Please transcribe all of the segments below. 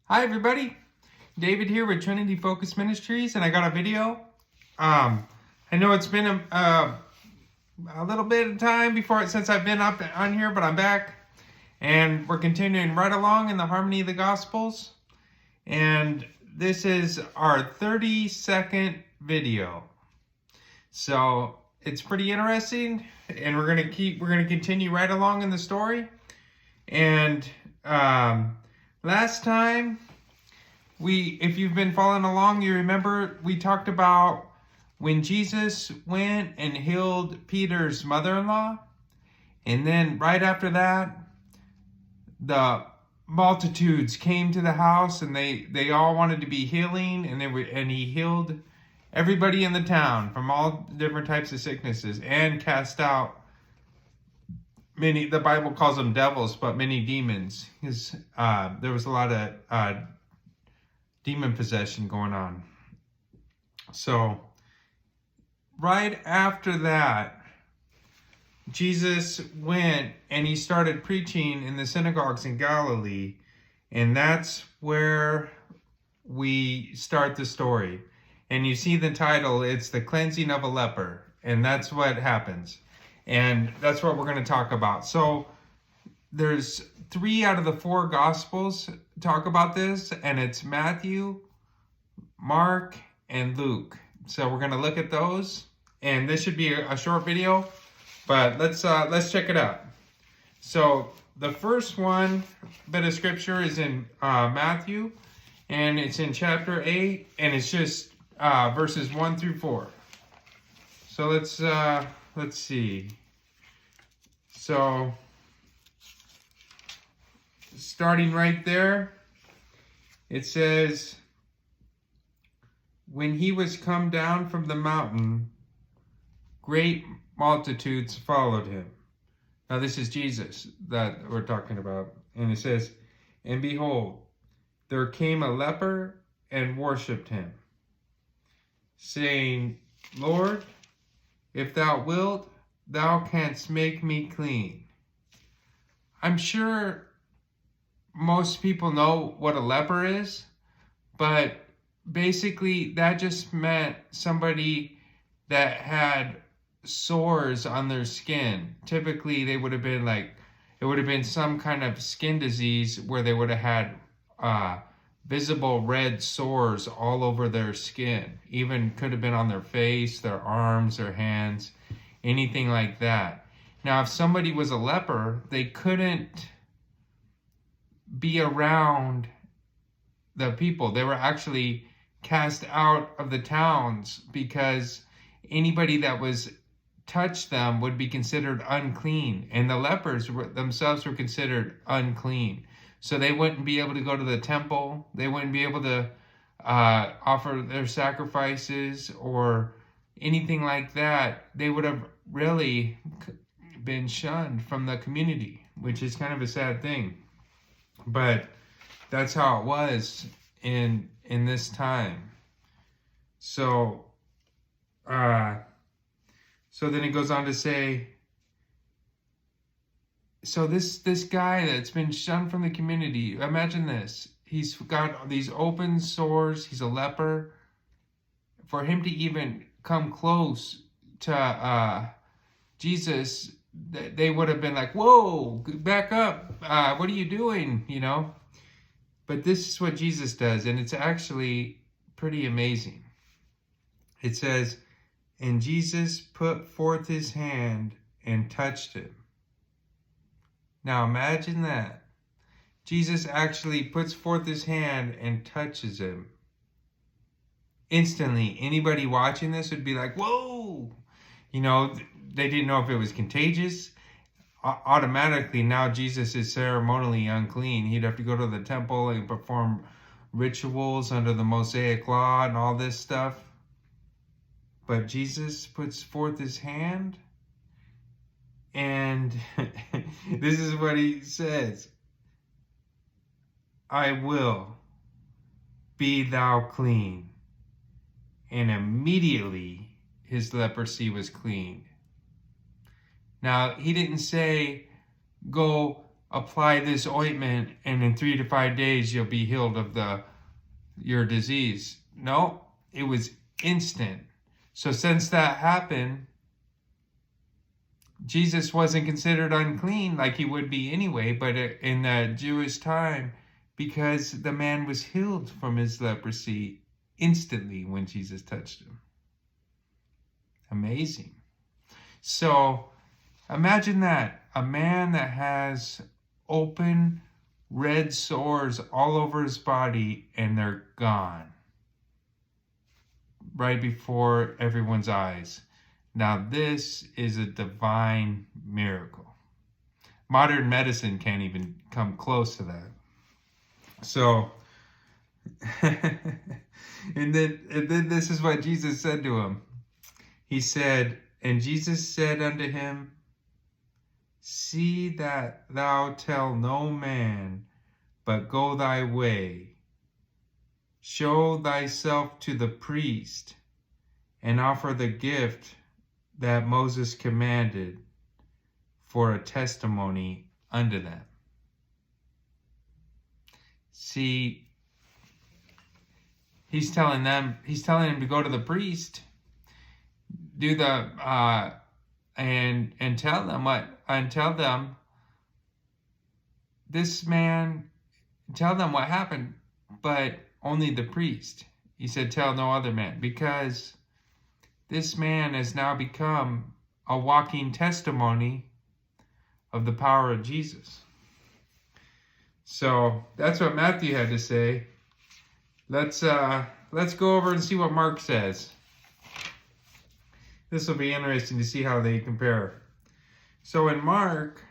Hi everybody, David here with Trinity Focus Ministries, and I got a video. I know it's been a little bit of time since I've been up on here, but I'm back, and we're continuing right along in the Harmony of the Gospels, and this is our 30-second video. So it's pretty interesting, and we're gonna continue right along in the story. And last time, if you've been following along, you remember we talked about when Jesus went and healed Peter's mother-in-law. And then right after that, the multitudes came to the house, and they all wanted to be healing, and he healed everybody in the town from all different types of sicknesses and cast out many, the Bible calls them devils, but many demons, because there was a lot of demon possession going on. So right after that, Jesus went and he started preaching in the synagogues in Galilee, and that's where we start the story. And you see the title, it's the cleansing of a leper, and that's what happens. And that's what we're going to talk about. So there's 3 out of the 4 Gospels talk about this, and it's Matthew, Mark, and Luke. So we're going to look at those, and this should be a short video, but let's check it out. So the first one bit of scripture is in Matthew, and it's in chapter 8, and it's just verses 1 through 4. So let's see. So starting right there, it says, when he was come down from the mountain, great multitudes followed him. Now this is Jesus that we're talking about. And it says, and behold, there came a leper and worshipped him, saying, Lord, if thou wilt, thou canst make me clean. I'm sure most people know what a leper is, but basically that just meant somebody that had sores on their skin. Typically they would have been it would have been some kind of skin disease where they would have had visible red sores all over their skin. Even could have been on their face, their arms, their hands, anything like that. Now, if somebody was a leper, they couldn't be around the people. They were actually cast out of the towns because anybody that was touched them would be considered unclean, and the lepers themselves were considered unclean. So they wouldn't be able to go to the temple. They wouldn't be able to offer their sacrifices or anything like that. They would have really been shunned from the community, which is kind of a sad thing. But that's how it was in this time. So so then it goes on to say, so this guy that's been shunned from the community, imagine this. He's got these open sores. He's a leper. For him to even come close to Jesus, they would have been like, whoa, back up. What are you doing? You know? But this is what Jesus does, and it's actually pretty amazing. It says, and Jesus put forth his hand and touched him. Now imagine that. Jesus actually puts forth his hand and touches him. Instantly, anybody watching this would be like, whoa! You know, they didn't know if it was contagious. Automatically, now Jesus is ceremonially unclean. He'd have to go to the temple and perform rituals under the Mosaic law and all this stuff. But Jesus puts forth his hand, and this is what he says. I will, be thou clean. And immediately his leprosy was cleaned. Now, he didn't say, go apply this ointment and in 3 to 5 days you'll be healed of your disease. No, it was instant. So since that happened, Jesus wasn't considered unclean like he would be anyway, but in the Jewish time, because the man was healed from his leprosy instantly when Jesus touched him. Amazing. So imagine that, a man that has open red sores all over his body and they're gone right before everyone's eyes. Now this is a divine miracle. Modern medicine can't even come close to that. So, and then this is what Jesus said to him. He said, and Jesus said unto him, see that thou tell no man, but go thy way. Show thyself to the priest, and offer the gift that Moses commanded for a testimony unto them. See, he's telling him to go to the priest, do the and tell them this man, tell them what happened, but only the priest. He said, tell no other man, because this man has now become a walking testimony of the power of Jesus. So that's what Matthew had to say. Let's go over and see what Mark says. This will be interesting to see how they compare. So in Mark,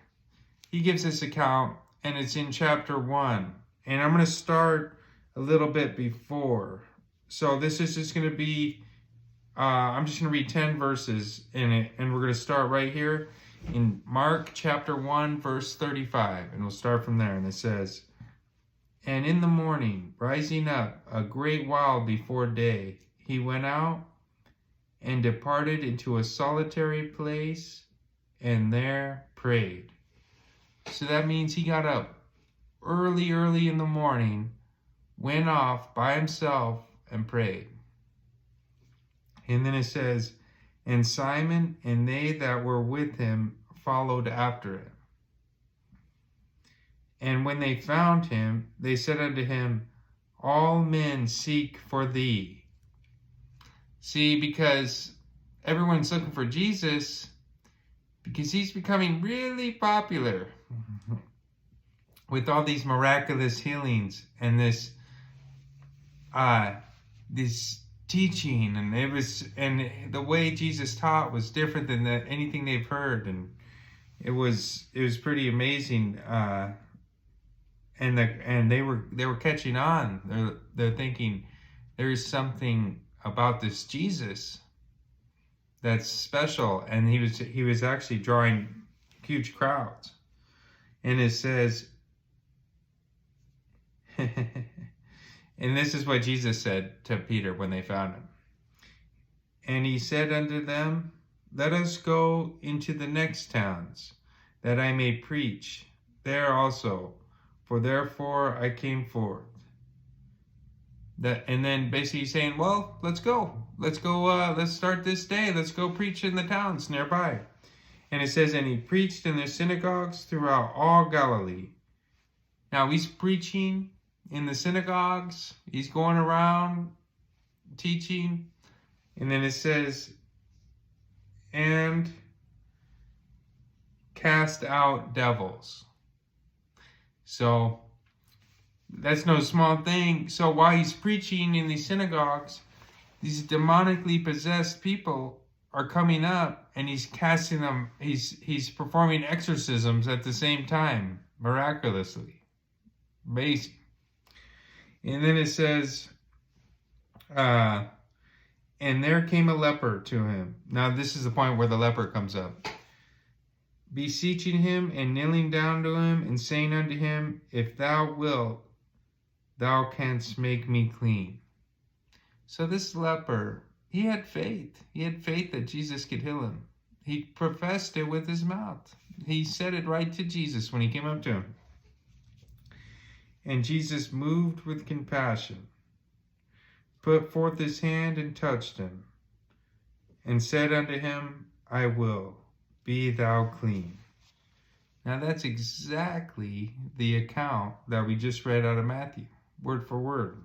he gives this account, and it's in chapter 1. And I'm going to start a little bit before. So this is just going to be, I'm just going to read 10 verses in it, and we're going to start right here in Mark chapter 1, verse 35, and we'll start from there. And it says, and in the morning, rising up a great while before day, he went out and departed into a solitary place, and there prayed. So that means he got up early in the morning, went off by himself and prayed. And then it says, and Simon and they that were with him followed after him. And when they found him, they said unto him, all men seek for thee. See, because everyone's looking for Jesus, because he's becoming really popular with all these miraculous healings and this teaching, and the way Jesus taught was different than anything they've heard, and it was pretty amazing. And they were catching on. They're thinking there's something about this Jesus that's special, and he was actually drawing huge crowds. And it says, and this is what Jesus said to Peter when they found him. And he said unto them, let us go into the next towns, that I may preach there also, for therefore I came forth. And then basically saying, well, let's go, let's start this day, let's go preach in the towns nearby. And it says, and he preached in their synagogues throughout all Galilee. Now he's preaching in the synagogues, he's going around teaching, and then it says, and cast out devils. So that's no small thing. So while he's preaching in these synagogues, these demonically possessed people are coming up, and he's casting them, he's performing exorcisms at the same time, miraculously. Amazing. And then it says, and there came a leper to him. Now this is the point where the leper comes up. Beseeching him and kneeling down to him and saying unto him, if thou wilt, thou canst make me clean. So this leper, he had faith. He had faith that Jesus could heal him. He professed it with his mouth. He said it right to Jesus when he came up to him. And Jesus, moved with compassion, put forth his hand and touched him, and said unto him, I will, be thou clean. Now that's exactly the account that we just read out of Matthew, word for word.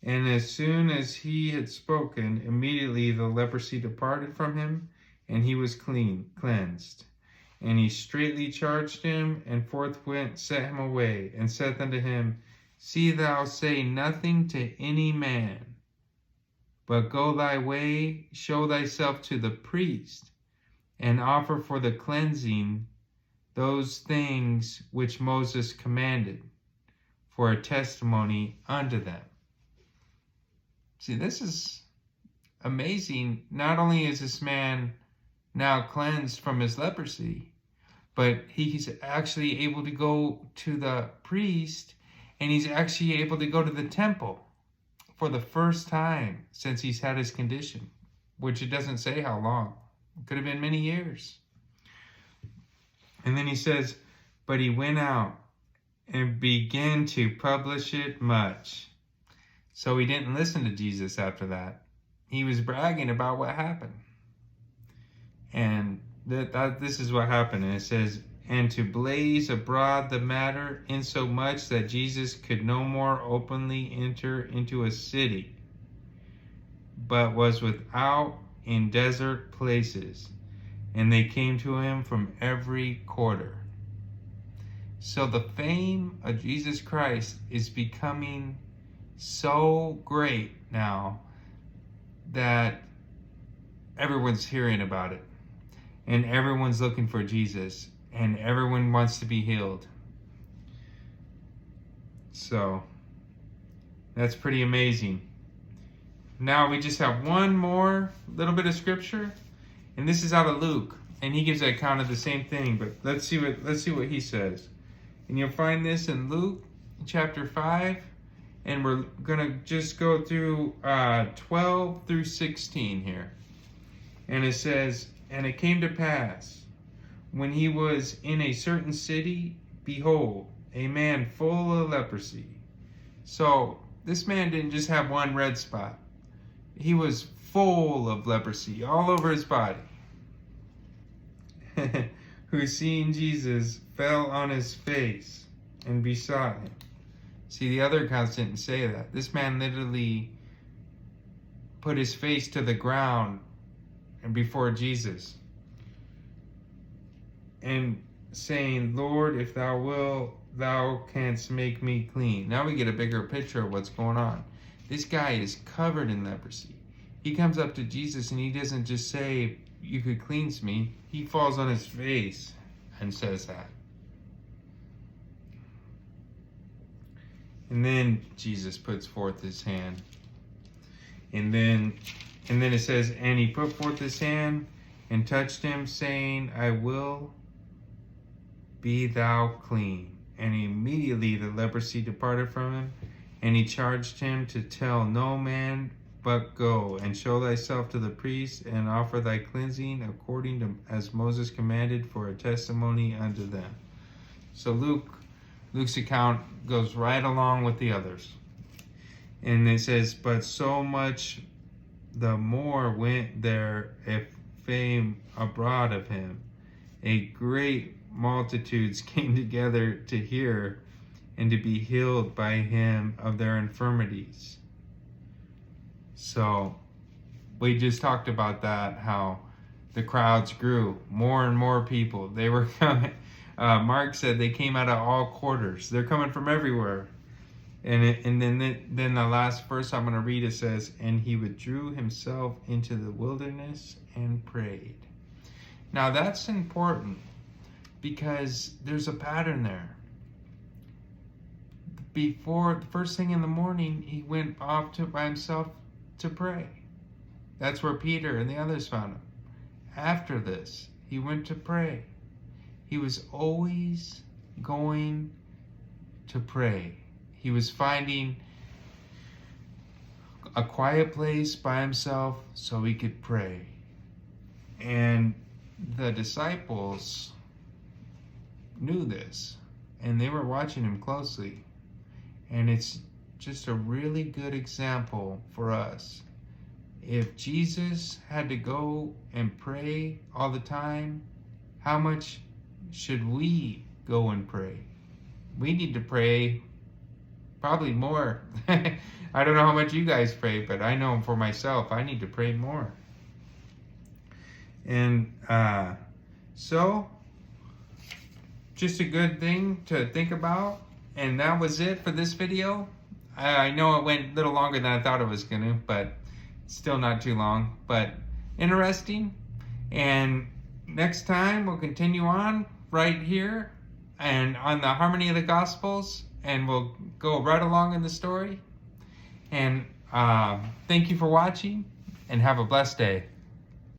And as soon as he had spoken, immediately the leprosy departed from him, and he was cleansed. And he straitly charged him, and forthwith sent him away, and saith unto him, See thou say nothing to any man, but go thy way, show thyself to the priest, and offer for the cleansing those things which Moses commanded, for a testimony unto them. See, this is amazing. Not only is this man now cleansed from his leprosy, but he's actually able to go to the priest, and he's actually able to go to the temple for the first time since he's had his condition, which it doesn't say how long. It could have been many years. And then he says, but he went out and began to publish it much. So he didn't listen to Jesus after that. He was bragging about what happened. And this is what happened. And it says, and to blaze abroad the matter, insomuch that Jesus could no more openly enter into a city, but was without in desert places. And they came to him from every quarter. So the fame of Jesus Christ is becoming so great now that everyone's hearing about it, and everyone's looking for Jesus, and everyone wants to be healed. So that's pretty amazing. Now we just have one more little bit of scripture, and this is out of Luke, and he gives an account of the same thing, but let's see what he says. And you'll find this in Luke chapter 5, and we're going to just go through 12 through 16 here. And it says, and it came to pass, when he was in a certain city, behold, a man full of leprosy. So this man didn't just have one red spot. He was full of leprosy all over his body. Who, seeing Jesus, fell on his face and besought him. See, the other accounts didn't say that. This man literally put his face to the ground and before Jesus, and saying, Lord, if thou wilt, thou canst make me clean. Now we get a bigger picture of what's going on. This guy is covered in leprosy. He comes up to Jesus and he doesn't just say, you could cleanse me. He falls on his face and says that. And then Jesus puts forth his hand. And then it says, and he put forth his hand and touched him, saying, I will, be thou clean. And immediately the leprosy departed from him, and he charged him to tell no man, but go and show thyself to the priest, and offer thy cleansing according to as Moses commanded, for a testimony unto them. So Luke's account goes right along with the others. And it says, but so much the more went there a fame abroad of him. A great multitudes came together to hear and to be healed by him of their infirmities. So we just talked about that, how the crowds grew, more and more people. They were coming. Mark said they came out of all quarters. They're coming from everywhere. And then the last verse I'm going to read, it says, and he withdrew himself into the wilderness and prayed. Now that's important, because there's a pattern there. Before, the first thing in the morning, he went off by himself to pray. That's where Peter and the others found him. After this, he went to pray. He was always going to pray. He was finding a quiet place by himself so he could pray. And the disciples knew this, and they were watching him closely. And it's just a really good example for us. If Jesus had to go and pray all the time, how much should we go and pray? We need to pray probably more. I don't know how much you guys pray, but I know for myself, I need to pray more. And so, just a good thing to think about. And that was it for this video. I know it went a little longer than I thought it was gonna, but still not too long, but interesting. And next time we'll continue on right here and on the Harmony of the Gospels, and we'll go right along in the story. And thank you for watching, and have a blessed day.